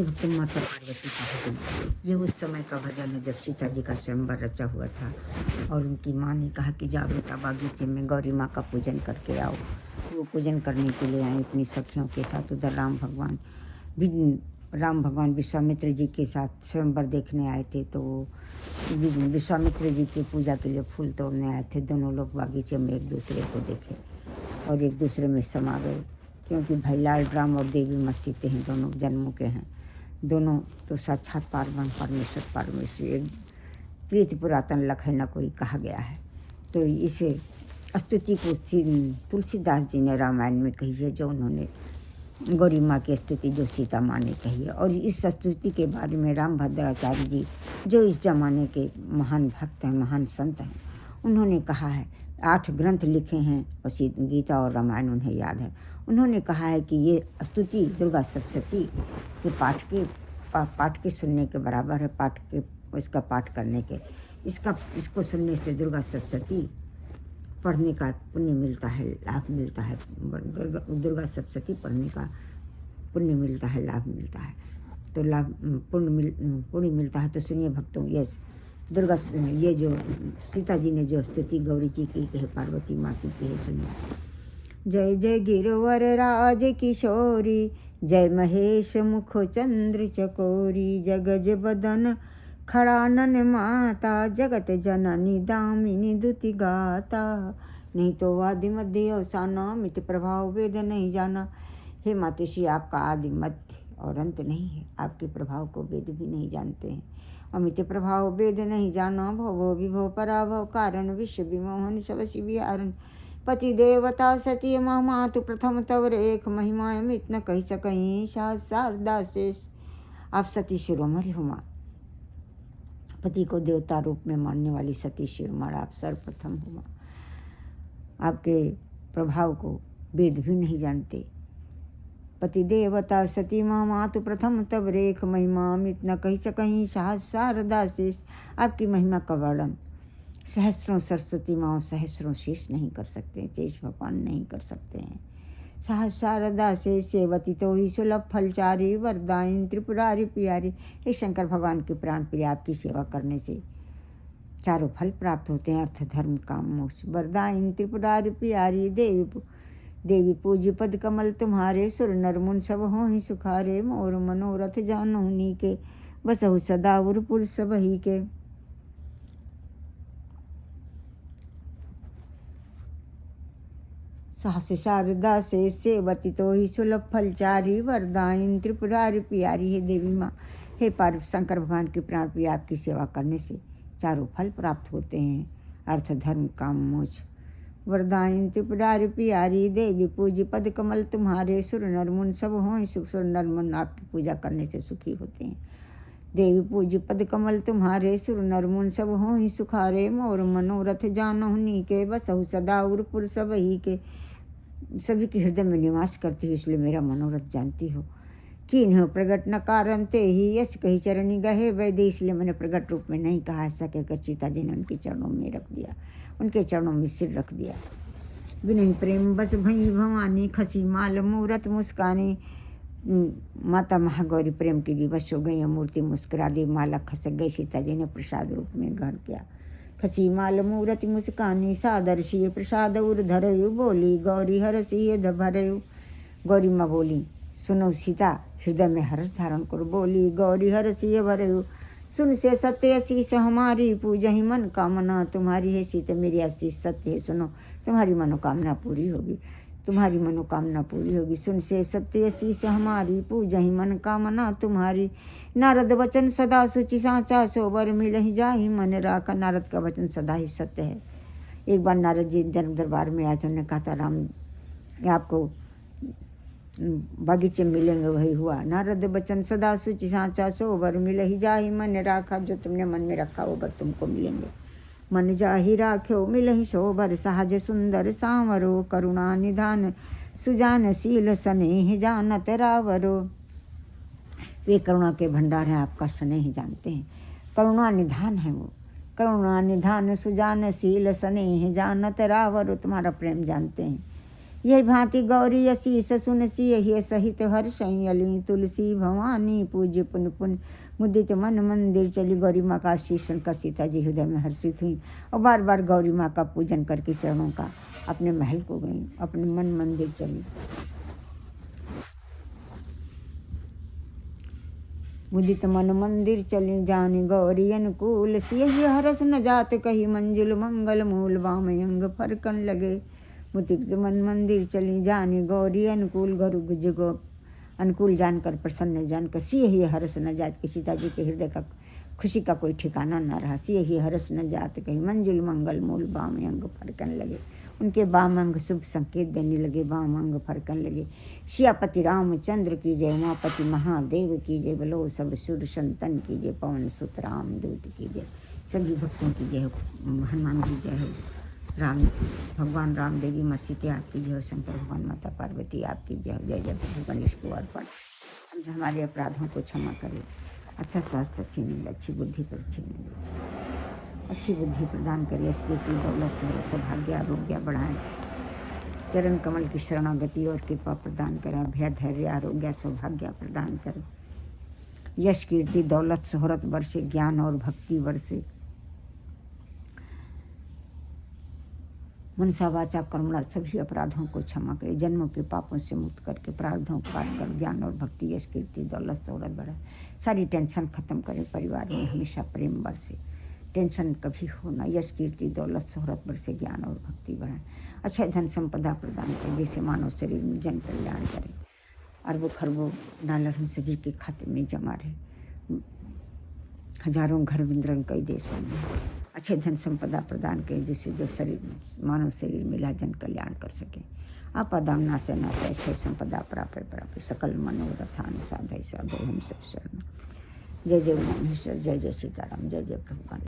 भक्त माता पार्वती का भजन। ये उस समय का भजन है जब सीता जी का स्वयंवर रचा हुआ था और उनकी माँ ने कहा कि जाओ बेटा बागीचे में गौरी माँ का पूजन करके आओ। तो वो पूजन करने के लिए आए अपनी सखियों के साथ। उधर राम भगवान विश्वामित्र जी के साथ स्वयंवर देखने आए थे। तो विश्वामित्र जी की पूजा के लिए फूल तोड़ने आए थे। दोनों लोग बागीचे में एक दूसरे को देखे और एक दूसरे में समा गए, क्योंकि भाई लाल राम और देवी मसीते हैं, दोनों जन्मों के हैं। दोनों तो साक्षात परमेश्वर एक प्रीति पुरातन लखै न कोई कहा गया है। तो इसे स्तुति को तुलसीदास जी ने रामायण में कही है, जो उन्होंने गौरी माँ की स्तुति जो सीता माँ ने कही है। और इस स्तुति के बारे में रामभद्राचार्य जी जो इस जमाने के महान भक्त हैं, महान संत हैं, उन्होंने कहा है। 8 ग्रंथ लिखे हैं और गीता और रामायण उन्हें याद है। उन्होंने कहा है कि ये स्तुति दुर्गा सप्तशती के पाठ के सुनने के बराबर है। इसका पाठ करने के इसको सुनने से दुर्गा सप्तशती पढ़ने का पुण्य मिलता है, लाभ मिलता है। दुर्गा सप्तशती पढ़ने का पुण्य मिलता है, लाभ मिलता है। तो पुण्य मिलता है। तो सुनिए भक्तों, ये जो सीता जी ने जो स्तुति गौरी जी की है, पार्वती माँ की है, सुनिए। जय जय गिरवर राज किशोरी, जय महेश मुख चंद्र चकोरी, जगज बदन खड़ानन माता, जगत जननी दामिनी दुति गाता। नहीं तो आदि मध्य अवसाना, मित प्रभाव वेद नहीं जाना। हे मातुश्री, आपका आदि मध्य और अंत नहीं है। आपके प्रभाव को वेद भी नहीं जानते हैं। अमित प्रभाव वेद नहीं जाना, भवो विभव पराभव कारण, विश्व विमोहन सब शिविहारण। पति देवता सती मातु प्रथम तव रेख, महिमा अमित न कही सकहीं शारदा शेष। आप सती शिरोमणि हो माँ, पति को देवता रूप में मानने वाली सती शिरोमणि आप सर्वप्रथम हो माँ। आपके प्रभाव को वेद भी नहीं जानते। पति देवता सती मातु प्रथम तब रेख, महिमा अमित न कही सकहीं शारदा शेष। आपकी महिमा का वर्णन सहस्रों सरस्वती माँ सहस्रों शेष नहीं कर सकते, शेष भगवान नहीं कर सकते हैं। शारदा शेष सेवती तो ही सुलभ फलचारी, वरदायिनी त्रिपुरारी प्यारी। हे शंकर भगवान के प्राण प्रिय, आपकी सेवा करने से चारों फल प्राप्त होते हैं, अर्थ धर्म काम मोक्ष। वरदायिनी त्रिपुरारी प्यारी, देवी पूज्य पद कमल तुम्हारे, सुर नर मुन सब हो ही सुखारे। मोर मनोरथ जानहुनी के, बसहु सदा उरपुर सब ही के। सहस शारदा से सेवती तो ही सुलभ फलचारी, वरदायिनी त्रिपुरारी प्यारी। हे देवी माँ, हे पार्व शंकर भगवान की प्राण प्रिय, आपकी सेवा करने से चारों फल प्राप्त होते हैं, अर्थ धर्म काम मोक्ष। वरदायिनी त्रिपुरारी प्यारी, देवी पूज्य पद कमल तुम्हारे, सुर नर मुन सब हों सुख। सुर नर मुन आपकी पूजा करने से सुखी होते हैं। देवी पूज्य पद कमल तुम्हारे, सुर नर मुन सब हों ही सुखारे। मोर मनोरथ जानहुनी के, बसहु सदा उरपुर सब ही के। सभी के हृदय में निवास करती हो, इसलिए मेरा मनोरथ जानती हो। कीन हो प्रगट न कारण ते ही, यश कही चरणी गहे वैदे। इसलिए मैंने प्रगट रूप में नहीं कहा। ऐसा कहकर सीता जी ने उनके चरणों में रख दिया, उनके चरणों में सिर रख दिया। विनय प्रेम बस भई भवानी, खसी माल मूरत मुस्कानी। माता महागौरी प्रेम की विवश हो गई, मूर्ति मुस्कुरा दी, माला खसक गई। सीता जी ने प्रसाद रूप में ग्रहण किया। खसी माल मूरति मुस्कानी, सादर शिय प्रसाद उर धरयु। बोली गौरी हरषि भरयु। गौरी माँ बोली, सुनो सीता, हृदय में हर्ष धारण करो। बोली गौरी हरषि भरयु, सुन से सत्य आशीष हमारी, पूजहि मन कामना तुम्हारी। है सीता, मेरी आशीष सत्य है, सुनो तुम्हारी मनोकामना पूरी होगी, तुम्हारी मनोकामना पूरी होगी। सुन से सत्य आशीष हमारी, पूजहि मन कामना तुम्हारी। नारद वचन सदा सुचि साचा, सोबर मिलहि जाहि मन राखा। नारद का वचन सदा ही सत्य है। एक बार नारद जी जन्म दरबार में आए तो उन्होंने कहा था, राम आपको बगीचे मिलेंगे, वही हुआ। नारद वचन सदा सुचि साचा, सोबर मिलहि जाहि मन राखा। जो तुमने मन में रखा वो बर तुमको मिलेंगे। मन जाहि राख्यो मिलहि शोभर, सहज सुंदर सांवरो। करुणा निधान सुजान शील, स्नेह जानत रावरो। वे करुणा के भंडार हैं, आपका स्नेह जानते हैं। करुणा निधान है वो, करुणा निधान सुजान शील, स्नेह जानत रावरो। तुम्हारा प्रेम जानते हैं। यही भांति गौरी असीस सुनसी यही सहित हर शयली तुलसी भवानी पूज्य पुन पुन मुदित मन मंदिर चली। गौरी माँ का आशीष सुनकर सीता जी हृदय में हर्षित हुई और बार बार गौरी माँ का पूजन करके चरणों का अपने महल को गई, अपने मन मंदिर चली। मुदित मन मंदिर चली जानी गौरी अनुकूल। सियहि हरस न जात कही मंजुल मंगल मूल वाम अंग फरकन लगे। मुदित मन मंदिर चली जानी गौरी अनुकूल। गरु जगो अनुकूल जानकर प्रसन्न जानकर सियहि हरस न जात कि सीता जी के हृदय का खुशी का कोई ठिकाना न रहा। सियहि हरस न जात कही मंजुल मंगल मूल वाम अंग फरकन लगे। उनके वाम अंग शुभ संकेत देने लगे, वाम अंग फरकन लगे। सियापति रामचंद्र की जय, उमापति महादेव की जय, बोलो सब सुर संतन की जय, पवन सुत राम दूत की जय। सभी भक्तों की जय हो, हनुमान जी जय हो, राम भगवान राम देवी माँ सीता आपकी जय हो, शंकर भगवान माता पार्वती आपकी जय हो। जय जय प्रभु गणेश को अर्पण। हम हमारे अपराधों को क्षमा करें, अच्छा स्वास्थ्य, अच्छी नींद, अच्छी बुद्धि पर अच्छी नींद, अच्छी बुद्धि प्रदान करें, स्फूर्ति दौलत सौभाग्य आरोग्य बढ़ाएं। चरण कमल की शरणागति और कृपा प्रदान करें। भय धैर्य आरोग्य सौभाग्य प्रदान करें। यश कीर्ति दौलत शोहरत वर्षे, ज्ञान और भक्ति वर्षे। मनसा वाचा कर्मणा सभी अपराधों को क्षमा करें। जन्मों के पापों से मुक्त करके प्रारब्धों को काट कर ज्ञान और भक्ति यश कीर्ति दौलत शोहरत बढ़ाए। सारी टेंशन खत्म करें। परिवार में हमेशा प्रेम बरसे, टेंशन कभी हो ना। यश कीर्ति दौलत शोहरत बरसे, ज्ञान और भक्ति बढ़ाएं। अच्छा धन संपदा प्रदान करें, जिससे मानव शरीर में जन कल्याण करें। अरबों खरबों डॉलर हम सभी के खाते में जमा रहे। हजारों घर विंद्रन कई देशों में अच्छे धन संपदा प्रदान करें, जिससे जो शरीर मानव शरीर मिला जन कल्याण कर सके। आपदाम नाशे नाशे अच्छे संपदा प्राप्य प्राप्य सकल मनोरथान साधय साधय हम सब शरण। जय जय उमामेश्वर, जय जय सीताराम, जय जय प्रभु।